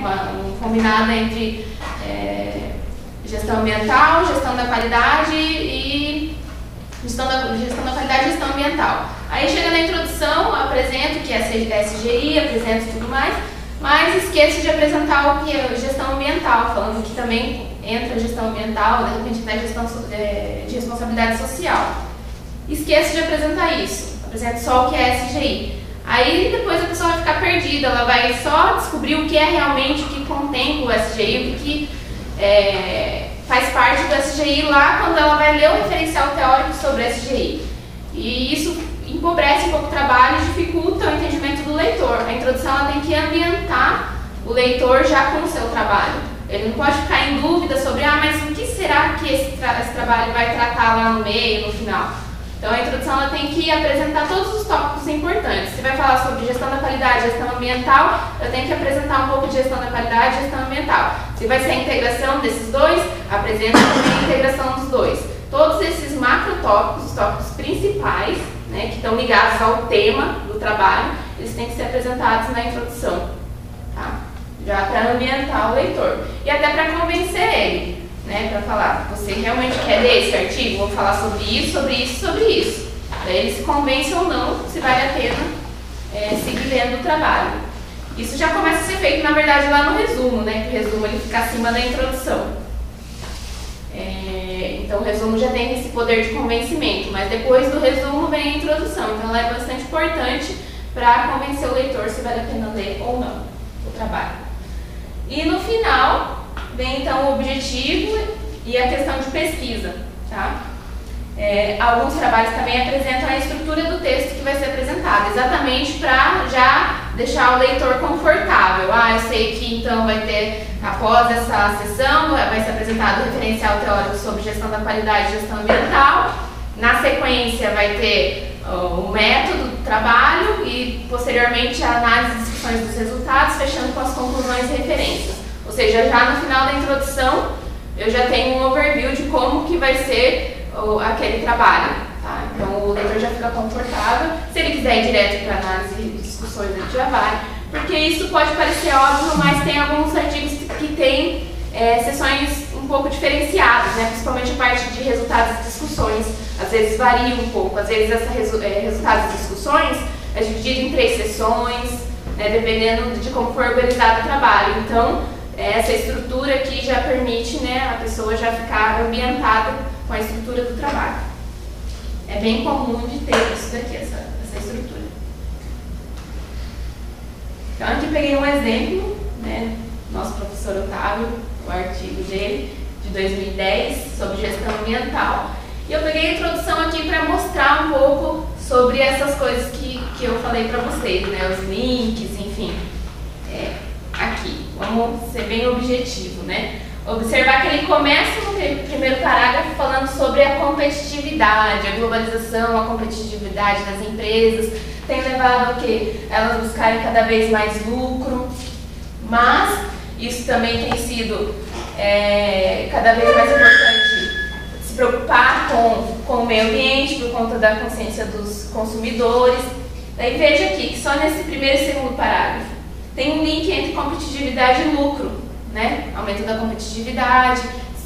Um combinado entre gestão ambiental, gestão da qualidade e gestão da qualidade e gestão ambiental. Aí chega na introdução, apresento o que é SGI, apresento tudo mais, mas esqueço de apresentar o que é gestão ambiental, falando que também entra a gestão ambiental, de repente até gestão de responsabilidade social. Esqueço de apresentar isso, apresento só o que é SGI. Aí depois a pessoa vai ficar perdida, ela vai só descobrir o que é realmente, o que contém o SGI, o que faz parte do SGI lá quando ela vai ler o referencial teórico sobre o SGI. E isso empobrece um pouco o trabalho e dificulta o entendimento do leitor. A introdução ela tem que ambientar o leitor já com o seu trabalho. Ele não pode ficar em dúvida sobre, mas o que será que esse trabalho vai tratar lá no meio, no final? Então a introdução ela tem que apresentar todos os tópicos importantes. Se vai falar sobre gestão da qualidade, gestão ambiental, eu tenho que apresentar um pouco de gestão da qualidade e gestão ambiental. Se vai ser a integração desses dois, apresento também a integração dos dois. Todos esses macrotópicos, os tópicos principais, né, que estão ligados ao tema do trabalho, eles têm que ser apresentados na introdução, tá? Já para ambientar o leitor. E até para convencer ele, né, para falar, você realmente quer ler esse artigo? Vou falar sobre isso, sobre isso, sobre isso. Daí ele se convence ou não se vale a pena seguir lendo o trabalho. Isso já começa a ser feito, na verdade, lá no resumo, né, que o resumo ele fica acima da introdução. Então o resumo já tem esse poder de convencimento, mas depois do resumo vem a introdução. Então ela é bastante importante para convencer o leitor se vale a pena ler ou não o trabalho. E no final vem então o objetivo e a questão de pesquisa, tá? Alguns trabalhos também apresentam a estrutura do texto que vai ser apresentado, exatamente para já deixar o leitor confortável. Eu sei que então vai ter, após essa sessão, vai ser apresentado o referencial teórico sobre gestão da qualidade e gestão ambiental. Na sequência vai ter o método do trabalho e posteriormente a análise e discussões dos resultados, fechando com as conclusões e referências. Ou seja, já no final da introdução eu já tenho um overview de como que vai ser aquele trabalho, tá? Então o leitor já fica confortável. Se ele quiser ir direto para análise e discussões, ele já vai, porque isso pode parecer óbvio, mas tem alguns artigos que têm sessões um pouco diferenciadas, né? Principalmente a parte de resultados e discussões, às vezes varia um pouco, às vezes resultados e discussões é dividido em 3 sessões, né? Dependendo de como for organizado o trabalho. Então essa estrutura aqui já permite, né, a pessoa já ficar ambientada com a estrutura do trabalho. É bem comum de ter isso daqui, essa estrutura. Então aqui peguei um exemplo, né, nosso professor Otávio, o artigo dele, de 2010, sobre gestão ambiental. E eu peguei a introdução aqui para mostrar um pouco sobre essas coisas que eu falei para vocês, né, os links, enfim. Aqui, vamos ser bem objetivo, né? Observar que ele começa no primeiro parágrafo falando sobre a competitividade, a globalização, a competitividade das empresas, tem levado ao quê? Elas buscarem cada vez mais lucro, mas isso também tem sido cada vez mais importante se preocupar com o meio ambiente por conta da consciência dos consumidores. Daí veja aqui que só nesse primeiro e segundo parágrafo tem um link entre competitividade e lucro, né? Aumento da competitividade,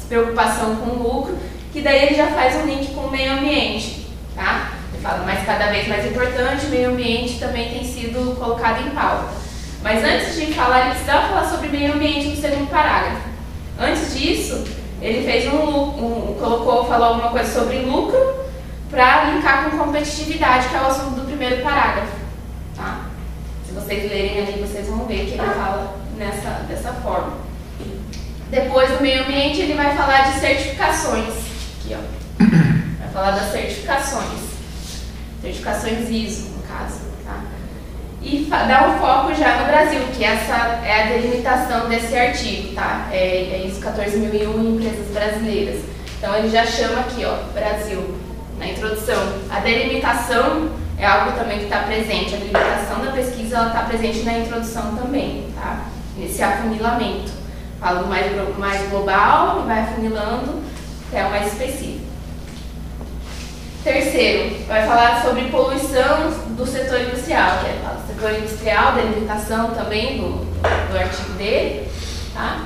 preocupação com o lucro, que daí ele já faz um link com o meio ambiente, tá? Ele fala, mas cada vez mais importante, o meio ambiente também tem sido colocado em pauta. Mas antes de falar, ele precisava falar sobre meio ambiente no segundo parágrafo. Antes disso, ele fez falou alguma coisa sobre lucro para linkar com competitividade, que é o assunto do primeiro parágrafo, tá? Se vocês lerem ali, vocês vão ver que ele fala dessa forma. Depois do meio ambiente, ele vai falar de certificações. Aqui, ó. Vai falar das certificações. Certificações ISO, no caso, tá? E dá um foco já no Brasil, que essa é a delimitação desse artigo, tá? É ISO 14001 em empresas brasileiras. Então ele já chama aqui, ó, Brasil, na introdução. A delimitação é algo também que está presente. A delimitação da pesquisa ela está presente na introdução também, tá? Nesse afunilamento. Fala do mais global e vai afunilando até o mais específico. Terceiro, vai falar sobre poluição do setor industrial, que é setor industrial, delimitação também do artigo dele, tá?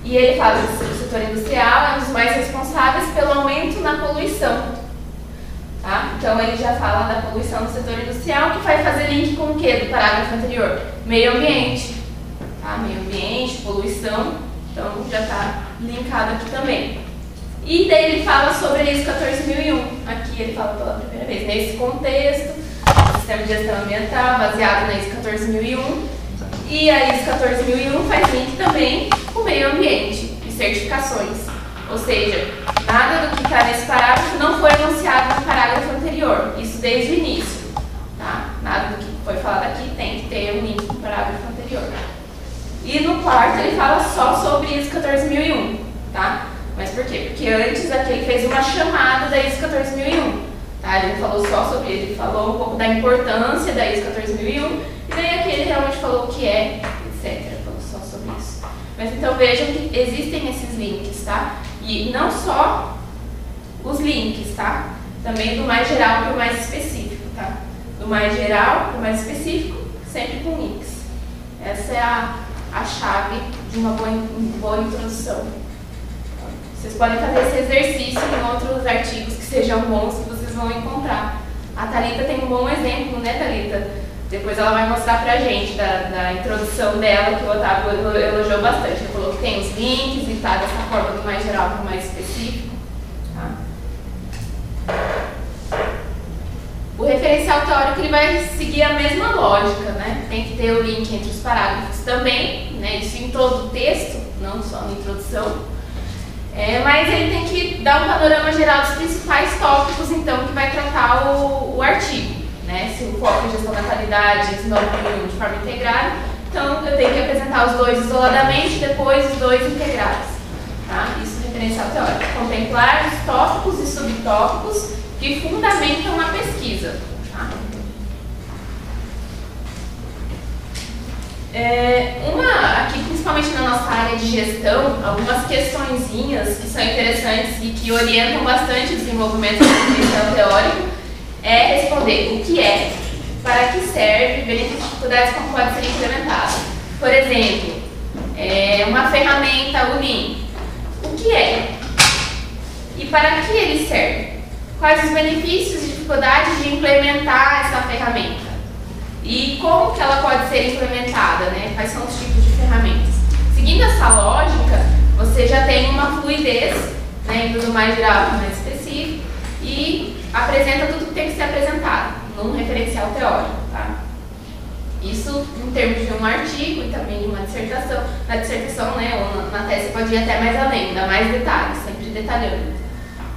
E ele fala que o setor industrial é um dos mais responsáveis pelo aumento na poluição, tá? Então ele já fala da poluição no setor industrial, que vai fazer link com o que do parágrafo anterior? Meio ambiente, tá? Meio ambiente, poluição, então já está linkado aqui também. E daí ele fala sobre a ISO 14001, aqui ele fala pela primeira vez, nesse contexto, sistema de gestão ambiental baseado na ISO 14001, e a ISO 14001 faz link também com o meio ambiente e certificações, ou seja, nada do que está nesse parágrafo não foi anunciado no parágrafo anterior, isso desde o início, tá? Nada do que foi falado aqui tem que ter um link no parágrafo anterior. E no quarto ele fala só sobre ISO 14001, tá? Mas por quê? Porque antes aqui ele fez uma chamada da ISO 14001, tá? Ele falou só sobre ele, falou um pouco da importância da ISO 14001, e daí aqui ele realmente falou o que é, etc. Falou só sobre isso. Mas então vejam que existem esses links, tá? E não só os links, tá? Também do mais geral para o mais específico, tá? Do mais geral para o mais específico, sempre com links. Essa é a chave de uma boa introdução. Vocês podem fazer esse exercício em outros artigos que sejam bons, que vocês vão encontrar. A Thalita tem um bom exemplo, né, Thalita? Depois ela vai mostrar pra gente da introdução dela, que o Otávio elogiou bastante. Ele falou que tem os links e tá dessa forma do mais geral para o mais específico. Tá? O referencial teórico ele vai seguir a mesma lógica, né? Tem que ter o link entre os parágrafos também, né? Isso em todo o texto, não só na introdução. Mas ele tem que dar um panorama geral dos principais tópicos, então, que vai tratar o artigo, né? Se o foco é gestão da qualidade, esse novo de forma integrada, então eu tenho que apresentar os dois isoladamente, depois os dois integrados, tá? Isso é referencial teórico. Contemplar os tópicos e subtópicos que fundamentam a pesquisa, tá? Aqui, principalmente na nossa área de gestão, algumas questõezinhas que são interessantes e que orientam bastante o desenvolvimento do referencial teórico é responder o que é, para que serve, benefícios e dificuldades, como pode ser implementado. Por exemplo, uma ferramenta, o Lean. O que é? E para que ele serve? Quais os benefícios e dificuldades de implementar essa ferramenta? E como que ela pode ser implementada, né? Quais são os tipos de ferramentas? Seguindo essa lógica, você já tem uma fluidez, né, indo do mais geral para o mais específico, e apresenta tudo que tem que ser apresentado num referencial teórico, tá? Isso em termos de um artigo e também de uma dissertação. Na dissertação, né, ou na tese, você pode ir até mais além, dar mais detalhes, sempre detalhando.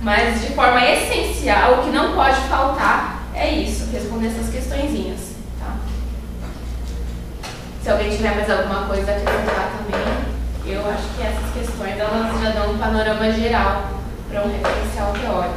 Mas de forma essencial, o que não pode faltar é isso, responder essas questõezinhas. Se alguém tiver mais alguma coisa a acrescentar também, eu acho que essas questões elas já dão um panorama geral para um referencial teórico.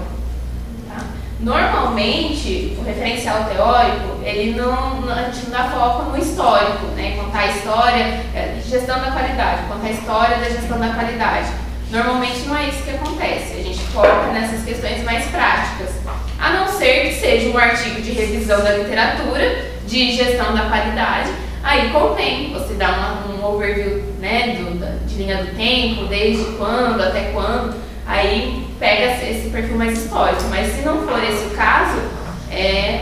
Tá? Normalmente, o referencial teórico, ele a gente não dá foco no histórico, né? Contar a história, gestão da qualidade, contar a história da gestão da qualidade. Normalmente não é isso que acontece, a gente foca nessas questões mais práticas. A não ser que seja um artigo de revisão da literatura, de gestão da qualidade, aí convém você dar um overview, né, de linha do tempo, desde quando, até quando, aí pega esse perfil mais histórico. Mas se não for esse o caso,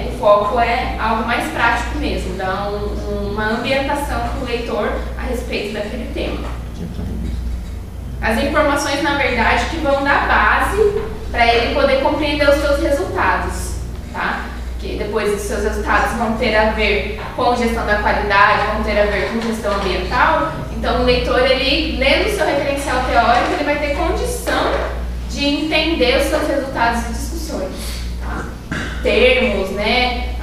o foco é algo mais prático mesmo, dar uma ambientação para o leitor a respeito daquele tema. As informações, na verdade, que vão dar base para ele poder compreender os seus resultados, tá? Que depois os seus resultados vão ter a ver com gestão da qualidade, vão ter a ver com gestão ambiental. Então o leitor, ele lendo o seu referencial teórico, ele vai ter condição de entender os seus resultados e discussões. Tá? Termos, né?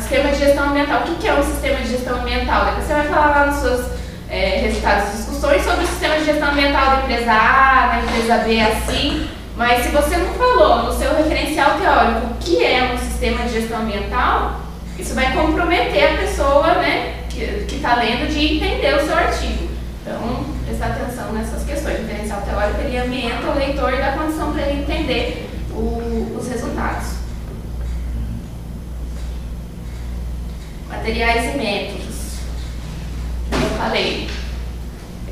Sistema de gestão ambiental. O que é um sistema de gestão ambiental? Depois você vai falar lá nos seus resultados e discussões sobre o sistema de gestão ambiental da empresa A, da empresa B, assim. Mas se você não falou no seu referencial teórico o que é um sistema de gestão ambiental, isso vai comprometer a pessoa, né, que está lendo, de entender o seu artigo. Então, prestar atenção nessas questões. O referencial teórico, ele ambienta o leitor e dá condição para ele entender os resultados. Materiais e métodos.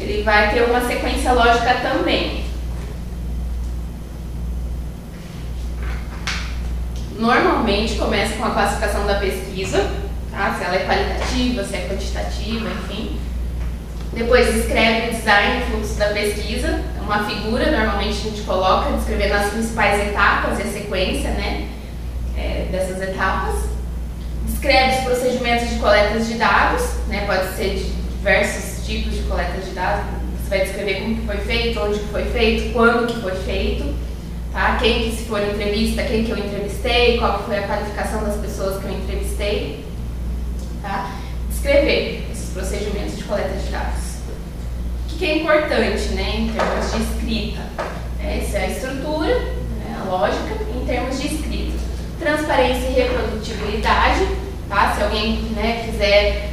ele vai ter uma sequência lógica também. Normalmente começa com a classificação da pesquisa, tá? Se ela é qualitativa, se é quantitativa, enfim. Depois descreve o design e fluxo da pesquisa, uma figura, normalmente a gente coloca, descrevendo as principais etapas e a sequência, né, dessas etapas. Descreve os procedimentos de coleta de dados, né, pode ser de diversos tipos de coleta de dados, você vai descrever como que foi feito, onde que foi feito, quando que foi feito, tá? Quem que, se for entrevista, quem que eu entrevistei, qual foi a qualificação das pessoas que eu entrevistei, tá? Descrever esses procedimentos de coleta de dados. O que é importante, né, em termos de escrita? Essa é a estrutura, né, a lógica, em termos de escrita. Transparência e reprodutibilidade, tá? Se alguém, né, quiser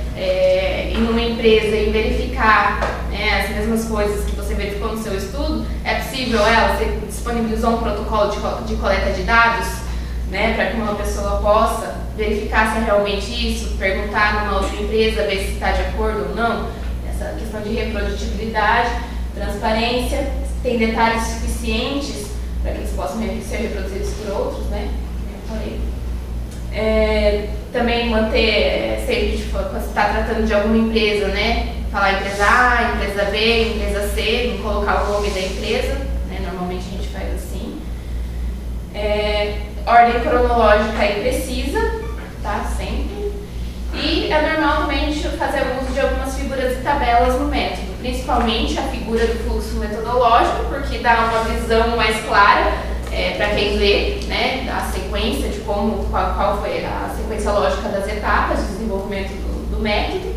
ir numa empresa e verificar, né, as mesmas coisas que você verificou no seu estudo, é possível você disponibilizou um protocolo de coleta de dados, né, para que uma pessoa possa verificar se é realmente isso, perguntar numa outra empresa, ver se está de acordo ou não. Essa questão de reprodutibilidade, transparência, tem detalhes suficientes para que eles possam ser reproduzidos por outros, né? Como eu falei. Também manter, sempre quando você está tratando de alguma empresa, né? Falar empresa A, empresa B, empresa C, não colocar o nome da empresa, né? Normalmente a gente faz assim. Ordem cronológica e precisa, tá? Sempre. E é normal também a gente fazer uso de algumas figuras e tabelas no método, principalmente a figura do fluxo metodológico, porque dá uma visão mais clara para quem lê, né, a sequência de qual foi a sequência lógica das etapas de desenvolvimento do método.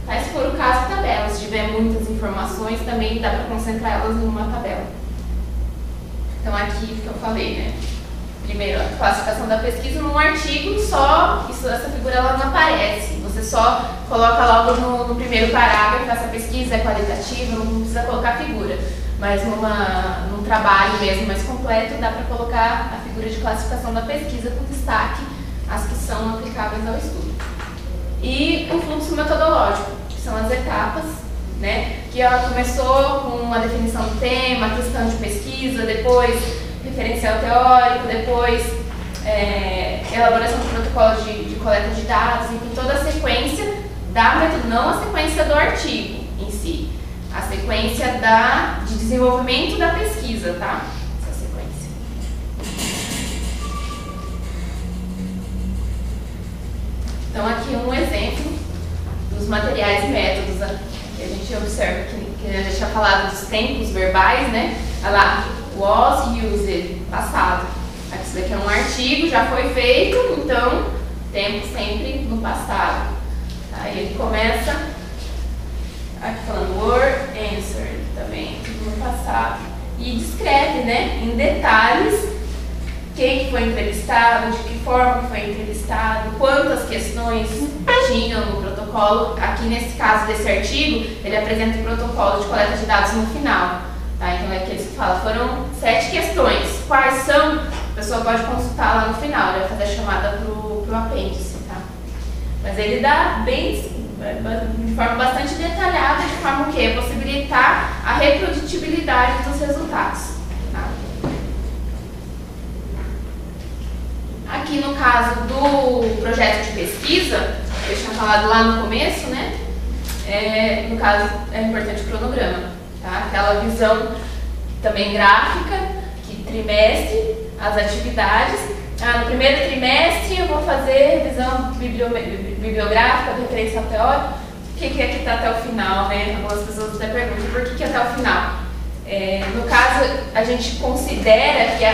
Tá? Se for o caso, tabela. Se tiver muitas informações, também dá para concentrar elas em uma tabela. Então aqui que eu falei, né? Primeiro, a classificação da pesquisa num artigo, essa figura ela não aparece. Você só coloca logo no primeiro parágrafo, essa pesquisa é qualitativa, não precisa colocar figura. Mas num trabalho mesmo mais completo, dá para colocar a figura de classificação da pesquisa com destaque as que são aplicáveis ao estudo. E o fluxo metodológico, que são as etapas, né? Que ela começou com uma definição do tema, questão de pesquisa, depois referencial teórico, depois elaboração de protocolo de coleta de dados, enfim, toda a sequência da método, não a sequência do artigo em si, a sequência de desenvolvimento da pesquisa, tá? Essa sequência. Então aqui um exemplo dos materiais e métodos, né, que a gente observa que a gente tinha falado dos tempos verbais, né? Olha lá. Was used, passado. Aqui, isso daqui é um artigo, já foi feito, então tempo sempre no passado. Tá? E ele começa aqui falando were answered, também no passado. E descreve, né, em detalhes quem que foi entrevistado, de que forma que foi entrevistado, quantas questões tinham no protocolo. Aqui nesse caso desse artigo, ele apresenta o protocolo de coleta de dados no final. Tá, então é que eles falam, foram 7 questões. Quais são? A pessoa pode consultar lá no final, ele vai fazer a chamada pro apêndice, tá? Mas ele dá de forma bastante detalhada, de forma que possibilitar a reprodutibilidade dos resultados. Tá? Aqui no caso do projeto de pesquisa, eu tinha falado lá no começo, né? No caso é importante o cronograma. Tá? Aquela visão também gráfica, que trimestre, as atividades. No primeiro trimestre eu vou fazer revisão bibliográfica, do referencial teórico. O que é que está até o final, né? Algumas pessoas até perguntam por que até o final. No caso, a gente considera que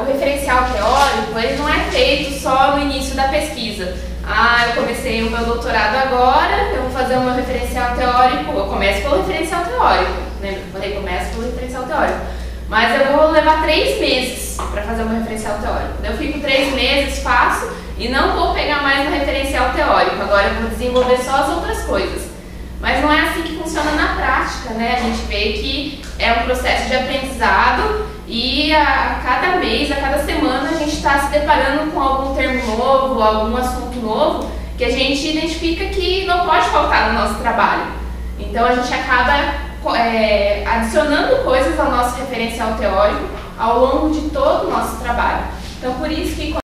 o referencial teórico ele não é feito só no início da pesquisa. Eu comecei o meu doutorado agora, eu vou fazer o meu referencial teórico, eu começo pelo referencial teórico, né? Eu falei, começo pelo referencial teórico. Mas eu vou levar 3 meses para fazer o meu referencial teórico. Eu fico 3 meses, faço e não vou pegar mais no referencial teórico. Agora eu vou desenvolver só as outras coisas. Mas não é assim que funciona na prática, né? A gente vê que é um processo de aprendizado e a cada mês, a cada semana, a gente está se deparando com algum termo novo, algum assunto novo que a gente identifica que não pode faltar no nosso trabalho. Então a gente acaba adicionando coisas ao nosso referencial teórico ao longo de todo o nosso trabalho. Então, por isso que